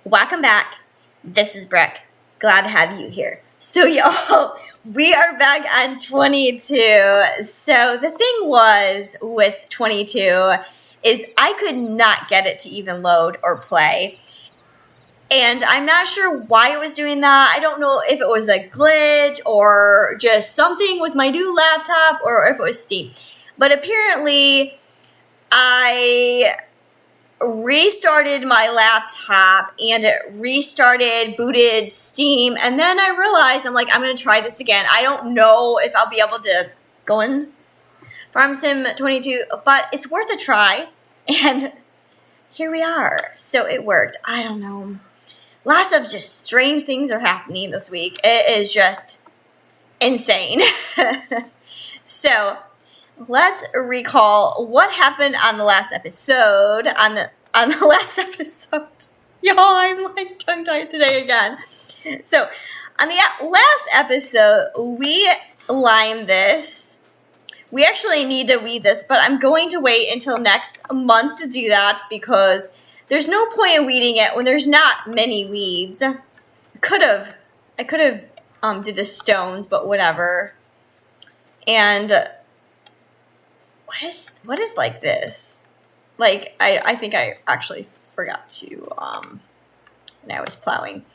Welcome back. This is Brooke. Glad to have you here. So y'all, we are back on 22. So the thing was with 22 is I could not get it to even load or play. And I'm not sure why it was doing that. I don't know if it was a glitch or just something with my new laptop or if it was Steam. But apparently I restarted my laptop and it restarted, booted Steam, and then I realized I'm going to try this again. I don't know if I'll be able to go in Farm Sim 22, but it's worth a try, and here we are. So it worked. I don't know. Lots of just strange things are happening this week. It is just insane. So let's recall what happened on the last episode. On the last episode, y'all, I'm tongue-tied today again. So on the last episode, we limed this. We actually need to weed this, but I'm going to wait until next month to do that because there's no point in weeding it when there's not many weeds. I could have did the stones, but whatever. And what is like this? I think I actually forgot to when I was plowing.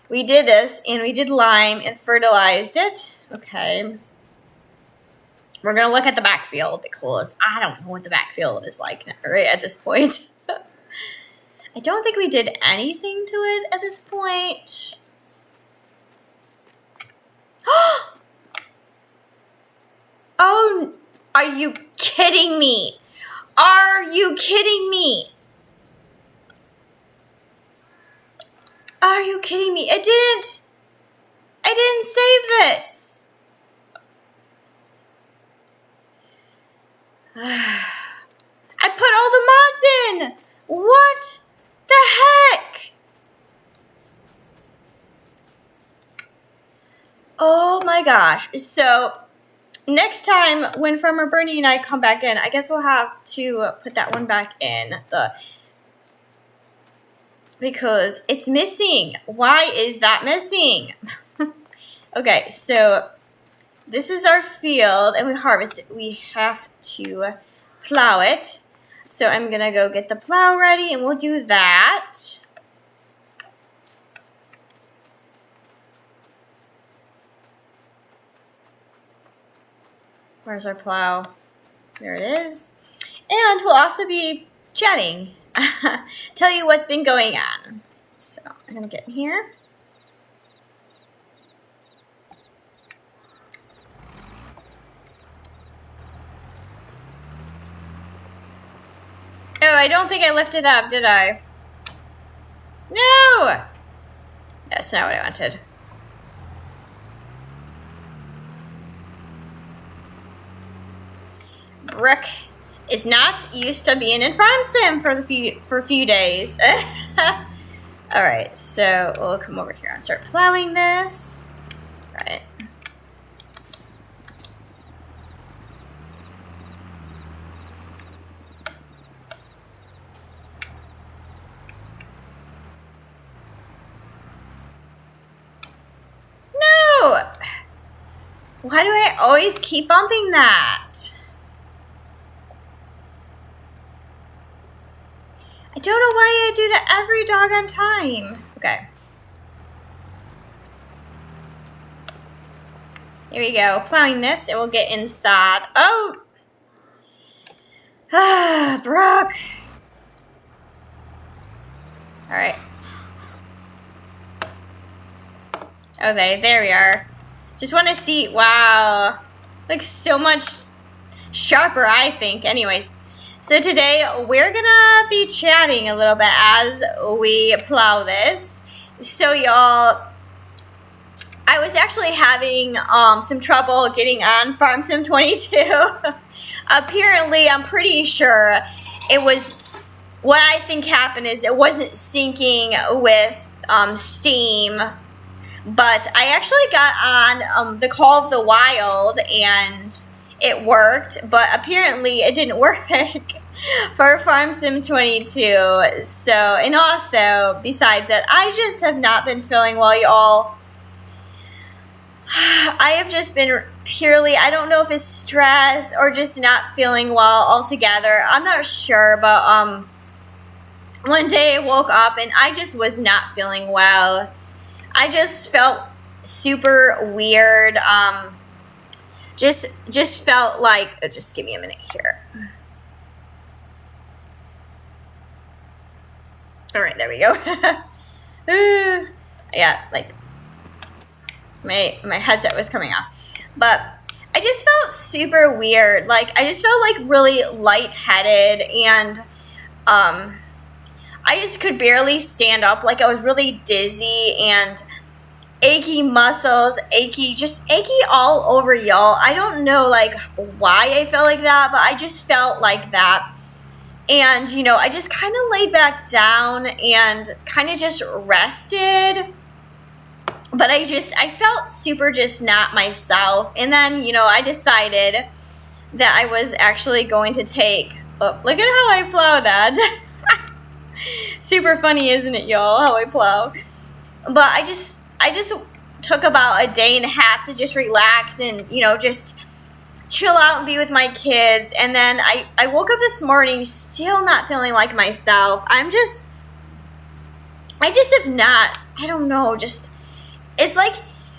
We did this and we did lime and fertilized it. Okay. We're gonna look at the backfield because I don't know what the backfield is like right at this point. I don't think we did anything to it at this point. Oh, are you kidding me? Are you kidding me? Are you kidding me? I didn't save this. I put all the mods in. What the heck? Oh my gosh. So next time when Farmer Bernie and I come back in, I guess we'll have to put that one back in because it's missing. Why is that missing? Okay, so this is our field and we harvest it. We have to plow it. So I'm gonna go get the plow ready and we'll do that. Where's our plow? There it is. And we'll also be chatting. Tell you what's been going on. So I'm going to get in here. Oh, I don't think I lifted up, did I? No! That's not what I wanted. Brooke is not used to being in Farm Sim for a few days. All right, so we'll come over here and start plowing this. Right. No! Why do I always keep bumping that? I don't know why I do that every doggone time. Okay. Here we go. Plowing this and we'll get inside. Oh! Ah, Brooke. Alright. Okay, there we are. Just want to see. Wow. Looks so much sharper, I think. Anyways. So today we're gonna be chatting a little bit as we plow this. So y'all, I was actually having some trouble getting on Farm Sim 22. Apparently, I'm pretty sure it was, what I think happened is it wasn't syncing with Steam, but I actually got on the Call of the Wild and it worked, but apparently it didn't work for Farm Sim 22. So, and also, besides that, I just have not been feeling well, y'all. I have just been purely, I don't know if it's stress or just not feeling well altogether. I'm not sure, but one day I woke up and I just was not feeling well. I just felt super weird. Just felt like, just give me a minute here. All right, there we go. Yeah, like my headset was coming off. But I just felt super weird. Like, I just felt like really lightheaded, and I just could barely stand up. Like, I was really dizzy and achy muscles, achy all over, y'all. I don't know, like, why I felt like that, but I just felt like that. And, you know, I just kind of laid back down and kind of just rested. But I felt super just not myself. And then, you know, I decided that I was actually going to take, oh, look at how I plow that. Super funny, isn't it, y'all, how I plow? But I just took about a day and a half to just relax and, you know, just chill out and be with my kids. And then I woke up this morning still not feeling like myself. I just have not, I don't know, just, it's like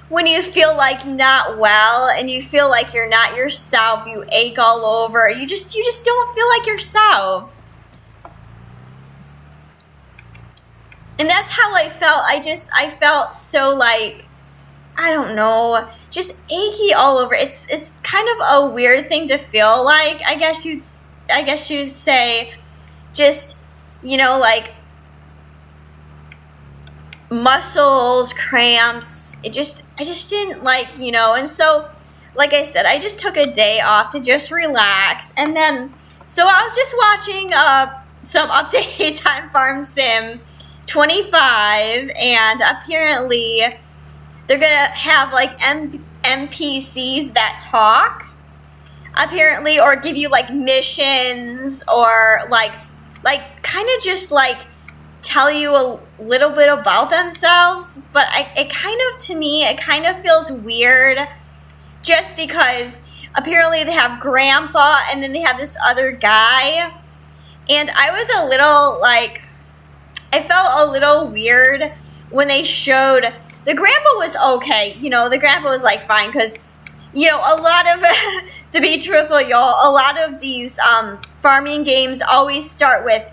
when you feel like not well and you feel like you're not yourself, you ache all over, you just don't feel like yourself. And that's how I felt. I felt so, like, I don't know, just achy all over. It's kind of a weird thing to feel like, I guess you'd say, just, you know, like muscles, cramps. I just didn't like, you know. And so, like I said, I just took a day off to just relax. And then, so I was just watching some updates on Farm Sim 25, and apparently they're gonna have like NPCs that talk, apparently, or give you like missions, or like kind of just like tell you a little bit about themselves. But it kind of feels weird, just because apparently they have Grandpa and then they have this other guy, and I was a little like, I felt a little weird when they showed, the Grandpa was okay, you know, the Grandpa was like fine, because, you know, a lot of, to be truthful, y'all, a lot of these farming games always start with,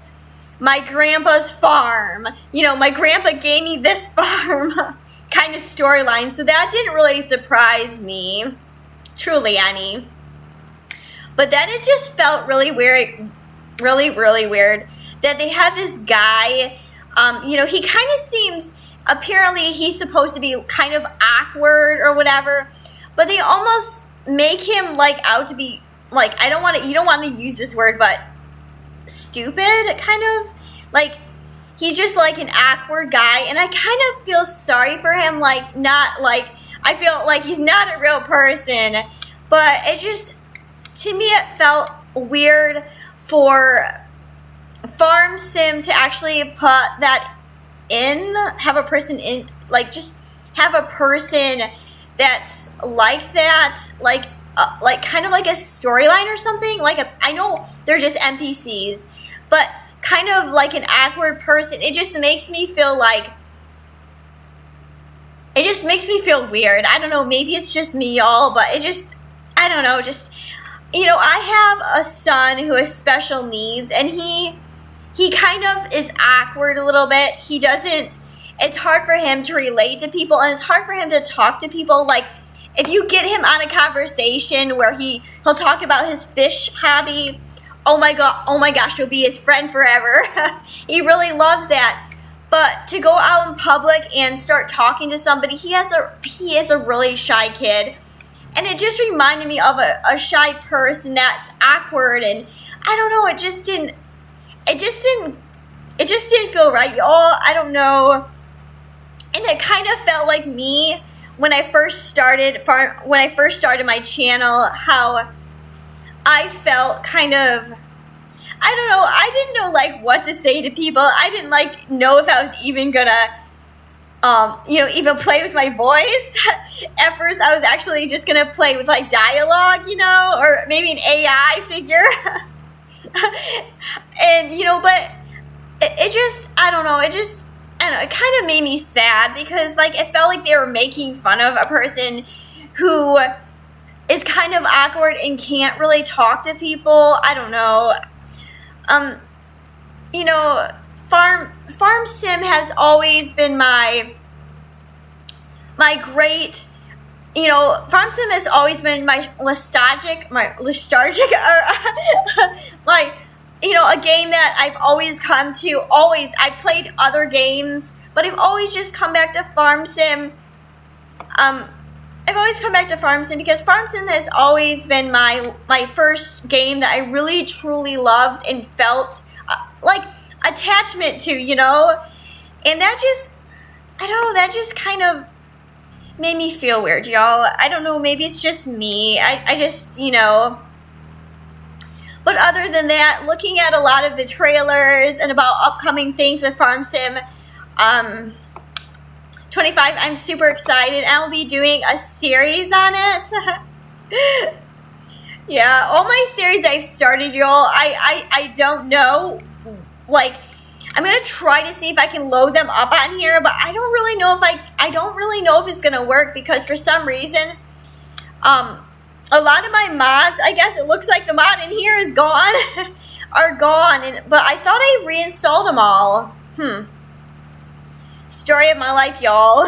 my grandpa's farm, you know, my grandpa gave me this farm kind of storyline. So that didn't really surprise me, truly any. But then it just felt really weird, really weird that they had this guy, you know, he kind of seems, apparently he's supposed to be kind of awkward or whatever, but they almost make him like out to be like, you don't want to use this word, but stupid, kind of. Like, he's just like an awkward guy, and I kind of feel sorry for him, like, not like, I feel like he's not a real person, but it just, to me, it felt weird for Farm Sim to actually put that in, have a person in, like, just have a person that's like that, like kind of like a storyline or something. Like, I know they're just NPCs, but kind of like an awkward person. It just makes me feel like, it just makes me feel weird. I don't know, maybe it's just me, y'all, but it just, I don't know, just, you know, I have a son who has special needs, and he kind of is awkward a little bit. He doesn't, it's hard for him to relate to people, and it's hard for him to talk to people. Like, if you get him on a conversation where he'll talk about his fish hobby, oh my gosh, you'll be his friend forever. He really loves that. But to go out in public and start talking to somebody, he is a really shy kid. And it just reminded me of a shy person that's awkward, and I don't know, it just didn't feel right, y'all. I don't know. And it kind of felt like me when I first started my channel, how I felt kind of, I don't know. I didn't know like what to say to people. I didn't like know if I was even gonna even play with my voice. At first, I was actually just gonna play with like dialogue, or maybe an AI figure. And but it just, I don't know. It kind of made me sad because like it felt like they were making fun of a person who is kind of awkward and can't really talk to people. I don't know. Farm Sim has always been my great. Farm Sim has always been my lethargic, like, a game that I've always come to. Always, I've played other games, but I've always just come back to Farm Sim. I've always come back to Farm Sim because Farm Sim has always been my first game that I really truly loved and felt like attachment to, and that just, I don't know, that just kind of made me feel weird, y'all. I don't know, maybe it's just me. I just, but other than that, looking at a lot of the trailers and about upcoming things with Farm Sim 25, I'm super excited. I'll be doing a series on it. Yeah, all my series I've started, y'all, I don't know. Like, I'm gonna try to see if I can load them up on here, but I don't really know if it's gonna work because for some reason, a lot of my mods, I guess it looks like the mod in here is gone, are gone. But I thought I reinstalled them all. Story of my life, y'all.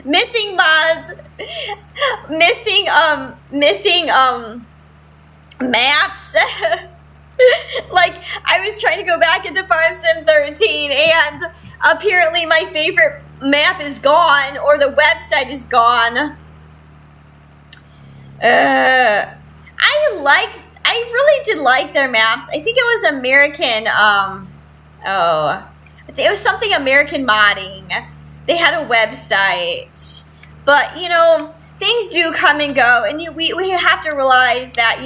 Missing mods, missing maps. Like, I was trying to go back into Farm Sim 13 and apparently my favorite map is gone or the website is gone. I really did like their maps. I think it was American, it was something American Modding. They had a website. But, things do come and go. And we have to realize that,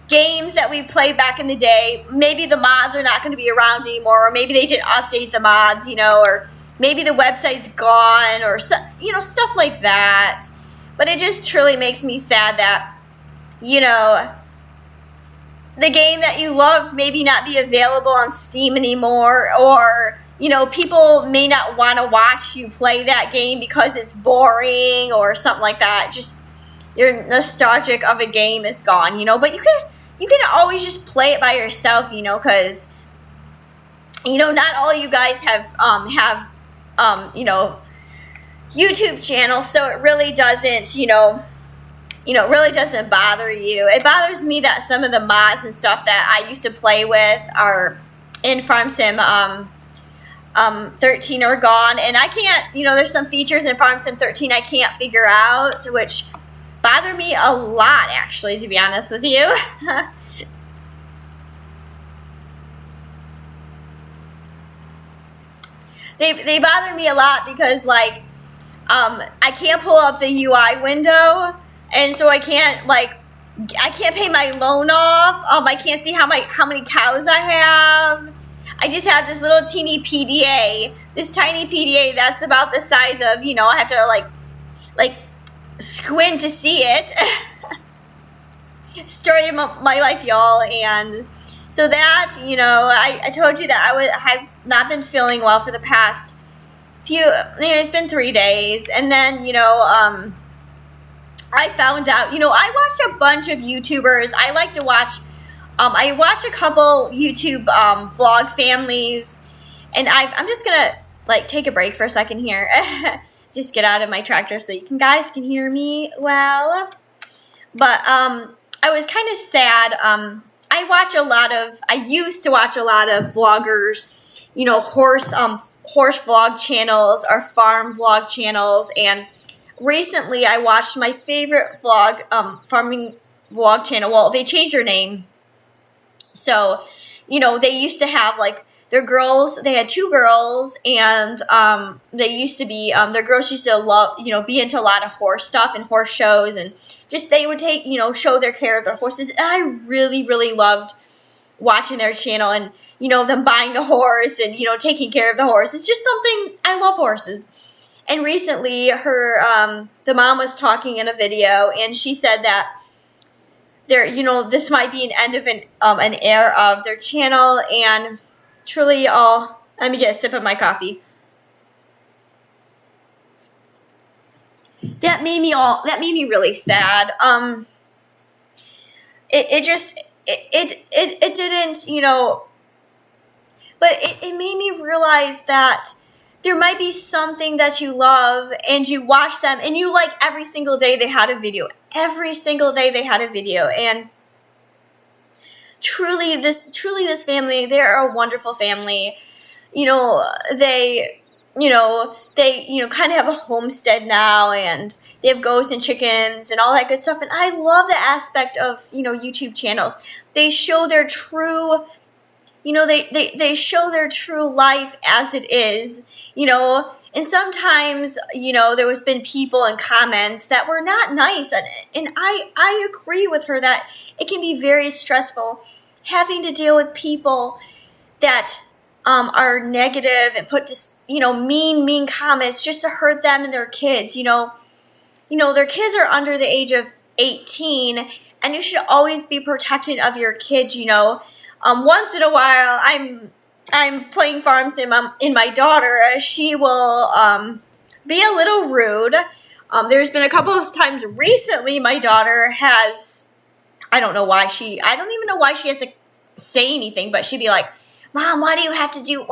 games that we played back in the day, maybe the mods are not going to be around anymore. Or maybe they didn't update the mods, or maybe the website's gone or, stuff like that. But it just truly makes me sad that, the game that you love maybe not be available on Steam anymore, or, people may not want to watch you play that game because it's boring or something like that. Just your nostalgic of a game is gone, but you can always just play it by yourself, because, not all you guys have YouTube channels, so it really doesn't, really doesn't bother you. It bothers me that some of the mods and stuff that I used to play with are in Farm Sim 13 are gone, and I can't, there's some features in Farm Sim 13 I can't figure out, which bother me a lot, actually, to be honest with you. They bother me a lot because, like, I can't pull up the UI window, and so I can't pay my loan off. I can't see how many cows I have. I just have this little teeny PDA, this tiny PDA that's about the size of, I have to like squint to see it. Story of my life, y'all. And so that, I told you that I have not been feeling well for the past few, it's been 3 days. And then, I found out, I watch a bunch of YouTubers. I like to watch, I watch a couple YouTube vlog families, and I'm just gonna take a break for a second here. Just get out of my tractor so you guys can hear me well. But I was kind of sad. I used to watch a lot of vloggers, horse vlog channels or farm vlog channels, and recently I watched my favorite farming vlog channel. Well, they changed their name. So, they used to have their girls, they had 2 girls, and they used to be, their girls used to love, be into a lot of horse stuff and horse shows, and just they would take, show their care of their horses. And I really, really loved watching their channel and, you know, them buying a horse and, you know, taking care of the horse. It's just something, I love horses. And recently the mom was talking in a video and she said that you know, this might be an end of an era of their channel, and truly let me get a sip of my coffee. That made me really sad. It didn't, you know, but it made me realize that there might be something that you love and you watch them and you like every single day they had a video. Every single day they had a video. And truly this family, they're a wonderful family. You know, they kind of have a homestead now, and they have goats and chickens and all that good stuff. And I love the aspect of, you know, YouTube channels. They show their true, you know, they show their true life as it is, you know. And sometimes, you know, there has been people in comments that were not nice. And I agree with her that it can be very stressful having to deal with people that are negative and put just, you know, mean comments just to hurt them and their kids. You know, their kids are under the age of 18, and you should always be protective of your kids, you know. Once in a while, I'm playing farms in my daughter. She will be a little rude. There's been a couple of times recently my daughter has, I don't even know why she has to say anything, but she'd be like, Mom, why do you have to do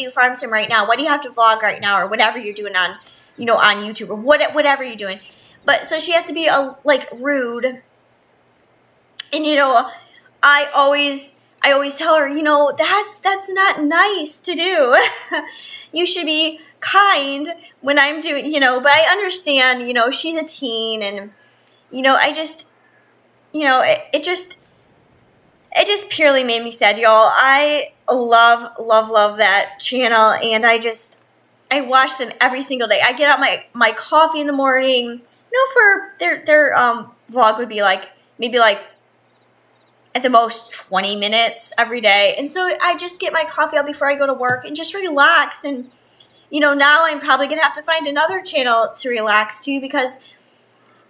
farm sim right now? Why do you have to vlog right now, or whatever you're doing on, you know, on YouTube, or whatever you're doing. But so she has to be rude. And, you know, I always tell her, you know, that's not nice to do. You should be kind when I'm doing, you know, but I understand, you know, she's a teen, and, you know, I just, you know, it just purely made me sad, y'all. I love that channel, and I watch them every single day. I get out my coffee in the morning, you know, for their vlog would be maybe at the most 20 minutes every day. And so I just get my coffee out before I go to work and just relax. And, you know, now I'm probably going to have to find another channel to relax to, because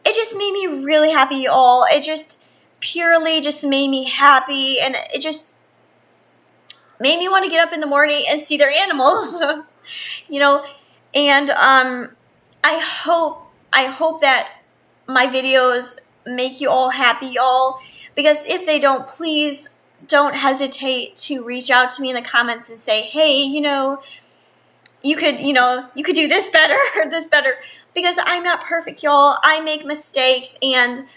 it just made me really happy, y'all. It just purely just made me happy, and it just made me want to get up in the morning and see their animals, you know. And I hope that my videos make you all happy, y'all. Because if they don't, please don't hesitate to reach out to me in the comments and say, hey, you know, you could do this better or this better. Because I'm not perfect, y'all. I make mistakes, and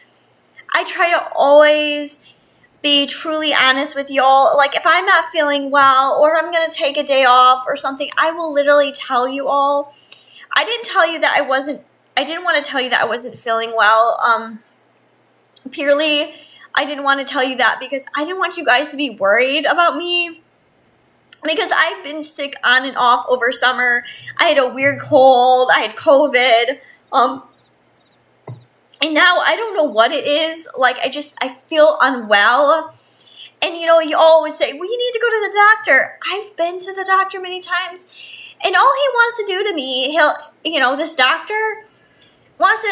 I try to always be truly honest with y'all. Like, if I'm not feeling well, or I'm going to take a day off or something, I will literally tell you all. I didn't want to tell you that I wasn't feeling well. Purely, I didn't want to tell you that because I didn't want you guys to be worried about me, because I've been sick on and off over summer. I had a weird cold. I had COVID. And now I don't know what it is. Like, I feel unwell. And, you know, you all would say, well, you need to go to the doctor. I've been to the doctor many times. And all he wants to do to me, this doctor wants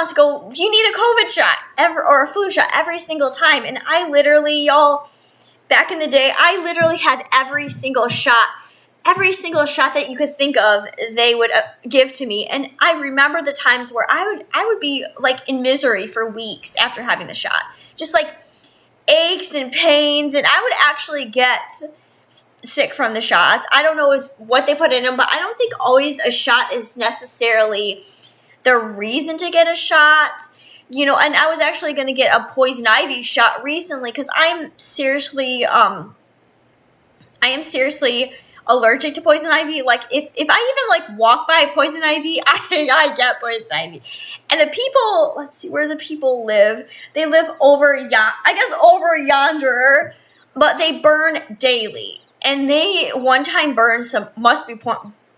to go, you need a COVID shot or a flu shot every single time. And I literally, y'all, back in the day, I literally had every single shot that you could think of, they would give to me. And I remember the times where I would be like in misery for weeks after having the shot, just like aches and pains. And I would actually get sick from the shots. I don't know what they put in them, but I don't think always a shot is necessarily the reason to get a shot, you know. And I was actually going to get a poison ivy shot recently, because I am seriously allergic to poison ivy. Like, if I even walk by poison ivy, I get poison ivy. And the people, let's see where the people live. They live over yonder, but they burn daily. And they one time burned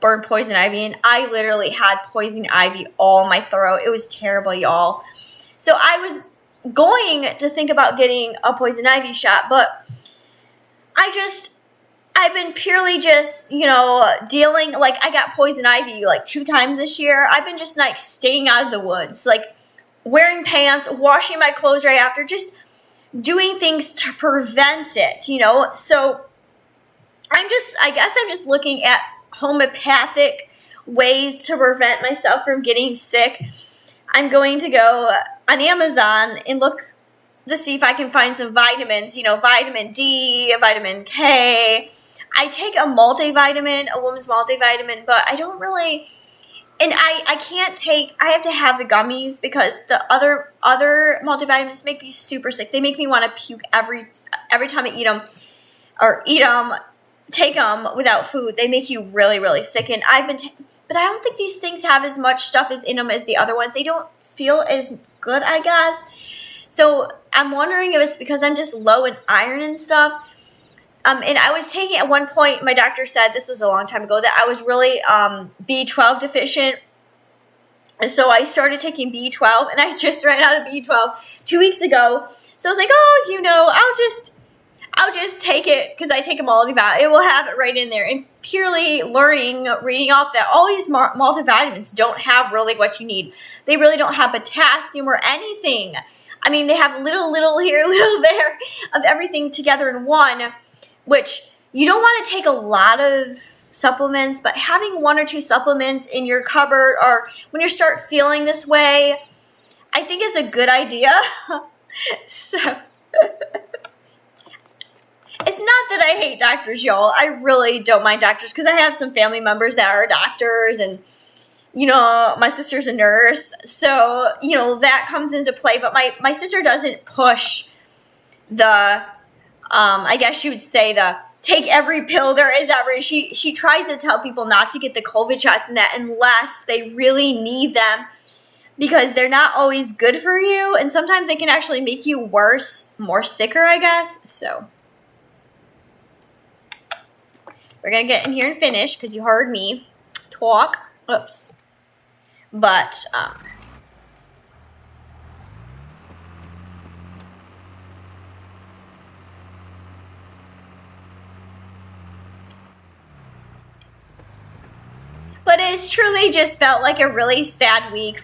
burned poison ivy, and I literally had poison ivy all my throat. It was terrible, y'all. So I was, going to think about getting a poison ivy shot, but I've been purely just, dealing, like, I got poison ivy, like, 2 times this year. I've been just, like, staying out of the woods, like, wearing pants, washing my clothes right after, just doing things to prevent it, So, I guess I'm just looking at homeopathic ways to prevent myself from getting sick. I'm going to go on Amazon and look to see if I can find some vitamins, vitamin D, vitamin K. I take a multivitamin, a woman's multivitamin, but I don't really, and I can't take, I have to have the gummies because the other multivitamins make me super sick. They make me want to puke every time I eat them, take them without food. They make you really, really sick. And but I don't think these things have as much stuff as in them as the other ones. They don't feel as good, I guess. So I'm wondering if it's because I'm just low in iron and stuff. And I was taking, at one point, my doctor said, this was a long time ago, that I was really B12 deficient. And so I started taking B12, and I just ran out of B12 2 weeks ago. So I was like, I'll just take it, because I take them all, it will have it right in there. And purely reading off that all these multivitamins don't have really what you need. They really don't have potassium or anything. I mean, they have little here, little there of everything together in one, which you don't want to take a lot of supplements, but having 1 or 2 supplements in your cupboard, or when you start feeling this way, I think is a good idea. So it's not that I hate doctors, y'all. I really don't mind doctors, because I have some family members that are doctors, and my sister's a nurse, so that comes into play. But my sister doesn't push the I guess you would say the take every pill there is ever. She tries to tell people not to get the COVID shots and that unless they really need them, because they're not always good for you, and sometimes they can actually make you worse, more sicker, I guess. So we're gonna get in here and finish, because you heard me talk. Oops. But it's truly just felt like a really sad week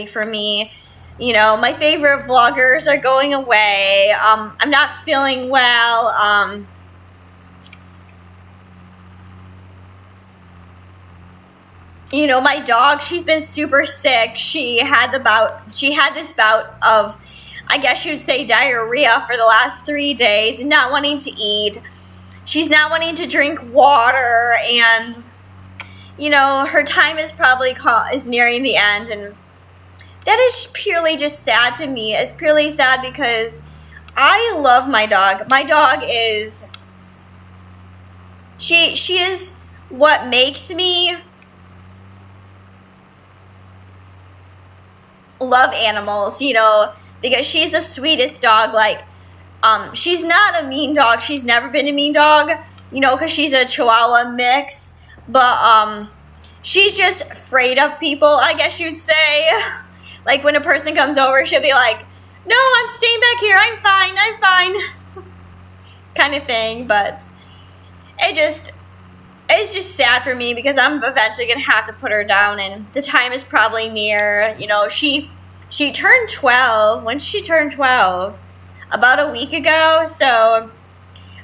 for me. My favorite vloggers are going away. I'm not feeling well. My dog, she's been super sick. She had this bout of, I guess you'd say, diarrhea for the last 3 days, and not wanting to eat. She's not wanting to drink water, and her time is nearing the end, and that is purely just sad to me. It's purely sad because I love my dog. My dog is, she is what makes me love animals, because she's the sweetest dog. Like, she's not a mean dog. She's never been a mean dog, because she's a Chihuahua mix. But she's just afraid of people, I guess you'd say. Like, when a person comes over, she'll be like, no, I'm staying back here. I'm fine. Kind of thing. But it's just sad for me, because I'm eventually going to have to put her down, and the time is probably near. She turned 12. When she turned 12? About a week ago. So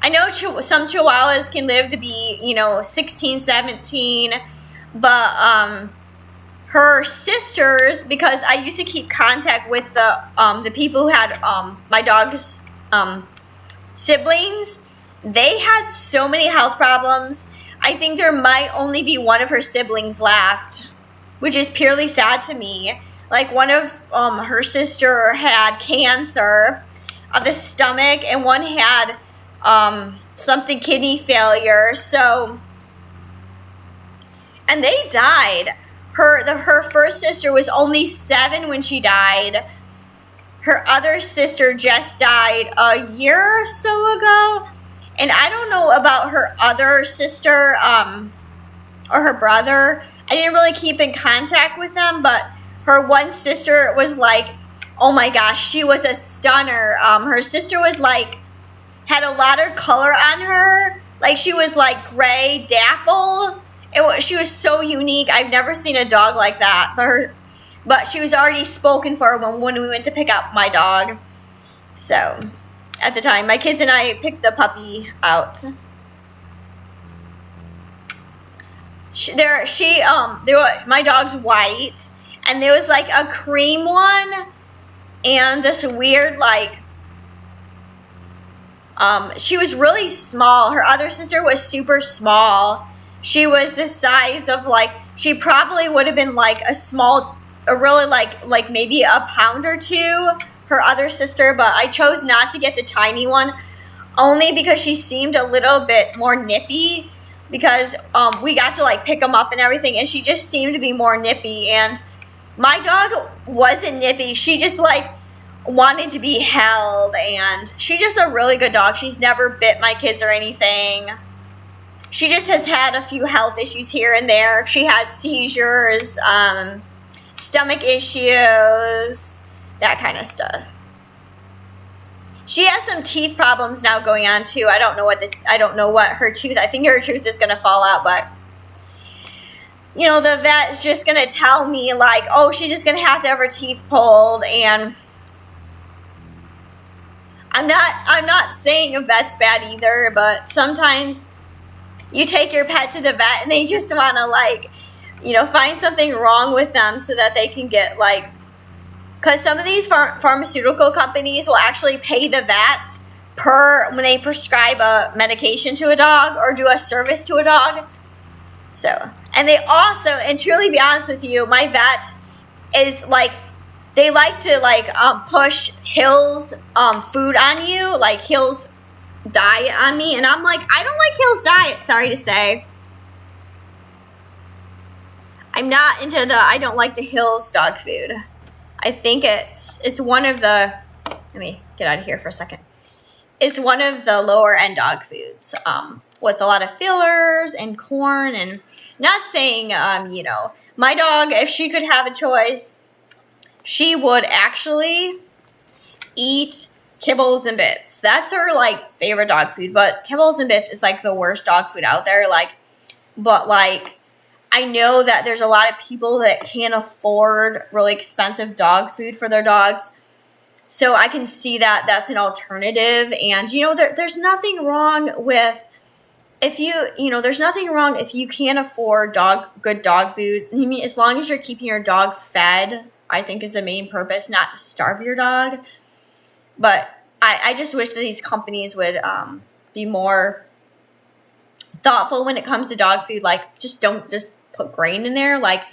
I know some Chihuahuas can live to be, 16, 17, but her sisters, because I used to keep contact with the people who had my dog's siblings, they had so many health problems. I think there might only be one of her siblings left, which is purely sad to me. Like, one of her sister had cancer of the stomach, and one had something kidney failure. So, and they died. Her first sister was only 7 when she died. Her other sister just died a year or so ago. And I don't know about her other sister or her brother. I didn't really keep in contact with them, but her one sister was like Oh my gosh, she was a stunner. Her sister was like, had a lot of color on her. Like she was like gray, dapple. She was so unique. I've never seen a dog like that. But she was already spoken for when we went to pick up my dog. So, at the time, my kids and I picked the puppy out. My dog's white, and there was like a cream one, and this weird like. She was really small. Her other sister was super small. She was the size of like, she probably would have been like really like maybe a pound or two, her other sister, but I chose not to get the tiny one only because she seemed a little bit more nippy because we got to like pick them up and everything, and she just seemed to be more nippy, and my dog wasn't nippy. She just like wanted to be held, and she's just a really good dog. She's never bit my kids or anything. She just has had a few health issues here and there. She had seizures, stomach issues, that kind of stuff. She has some teeth problems now going on too. I don't know what her tooth. I think her tooth is gonna fall out, but you know, the vet is just gonna tell me like, oh, she's just gonna have to have her teeth pulled, and I'm not saying a vet's bad either, but sometimes you take your pet to the vet and they just want to like, you know, find something wrong with them so that they can get like, because some of these pharmaceutical companies will actually pay the vet when they prescribe a medication to a dog or do a service to a dog. So, and they also, and truly be honest with you, my vet is like, they like to like push Hill's food on you, like Hill's diet on me, and I'm like, I don't like Hill's diet, sorry to say. I'm not into I don't like the Hill's dog food. I think it's one of the, let me get out of here for a second. It's one of the lower end dog foods, with a lot of fillers and corn, and not saying, you know, my dog, if she could have a choice, she would actually eat Kibbles and Bits. That's her like favorite dog food, but Kibbles and Bits is like the worst dog food out there. But I know that there's a lot of people that can't afford really expensive dog food for their dogs. So I can see that that's an alternative. And, you know, there's nothing wrong with there's nothing wrong if you can't afford good dog food. I mean, as long as you're keeping your dog fed, I think is the main purpose, not to starve your dog. But I just wish that these companies would be more thoughtful when it comes to dog food. Like, don't just put grain in there. Like,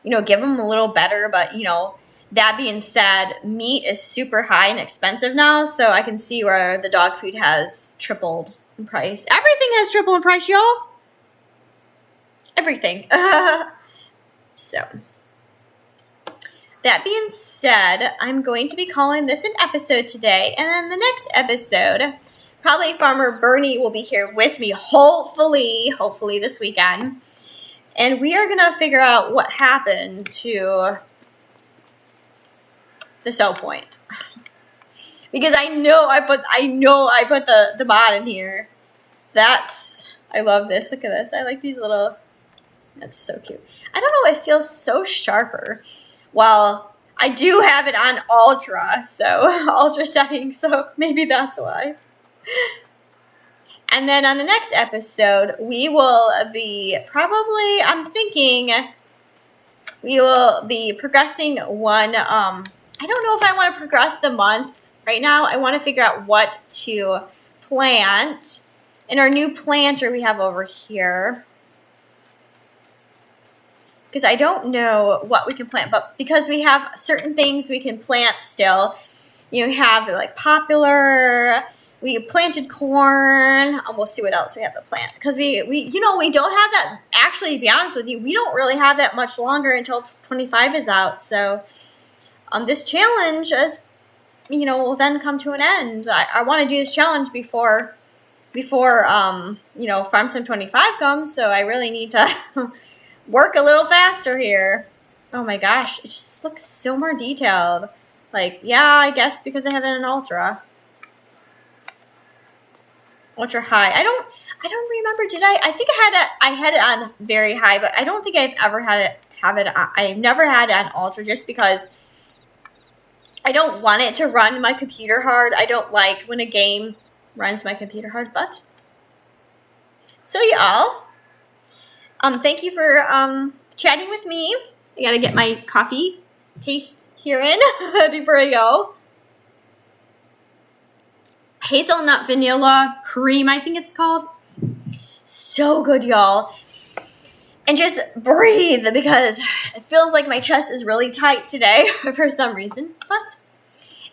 you know, give them a little better. But, you know, that being said, meat is super high and expensive now. So I can see where the dog food has tripled in price. Everything has tripled in price, y'all. Everything. So, that being said, I'm going to be calling this an episode today. And then the next episode, probably Farmer Bernie will be here with me, hopefully this weekend. And we are going to figure out what happened to the sell point. Because I know I put the mod in here. I love this. Look at this. I like these little, that's so cute. I don't know, it feels so sharper. Well, I do have it on ultra settings, so maybe that's why. And then on the next episode, we will be progressing one, I don't know if I want to progress the month right now. I want to figure out what to plant in our new planter we have over here. Because I don't know what we can plant, but because we have certain things we can plant still, you have like popular, we planted corn, we'll see what else we have to plant. Because we don't have that, actually, to be honest with you, we don't really have that much longer until 25 is out. So this challenge is, will then come to an end. I want to do this challenge before Farm Sim 25 comes, so I really need to work a little faster here. Oh my gosh, it just looks so more detailed. Like, yeah, I guess because I have it in ultra. Ultra high. I don't remember. Did I think I had it on very high, but I don't think I've ever I've never had it on ultra just because I don't want it to run my computer hard. I don't like when a game runs my computer hard, but so y'all, thank you for chatting with me. I gotta get my coffee taste here in before I go. Hazelnut vanilla cream, I think it's called. So good, y'all. And just breathe because it feels like my chest is really tight today for some reason. But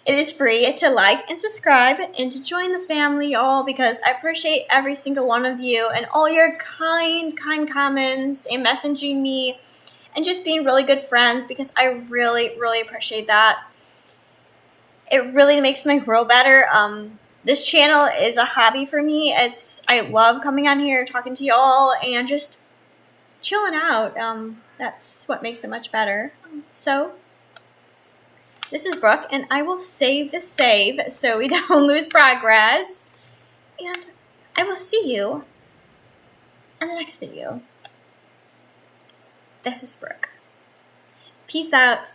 it is free to like and subscribe and to join the family, y'all, because I appreciate every single one of you and all your kind comments and messaging me and just being really good friends because I really, really appreciate that. It really makes my world better. This channel is a hobby for me. I love coming on here, talking to y'all, and just chilling out. That's what makes it much better. So, this is Brooke, and I will save the save so we don't lose progress. And I will see you in the next video. This is Brooke. Peace out.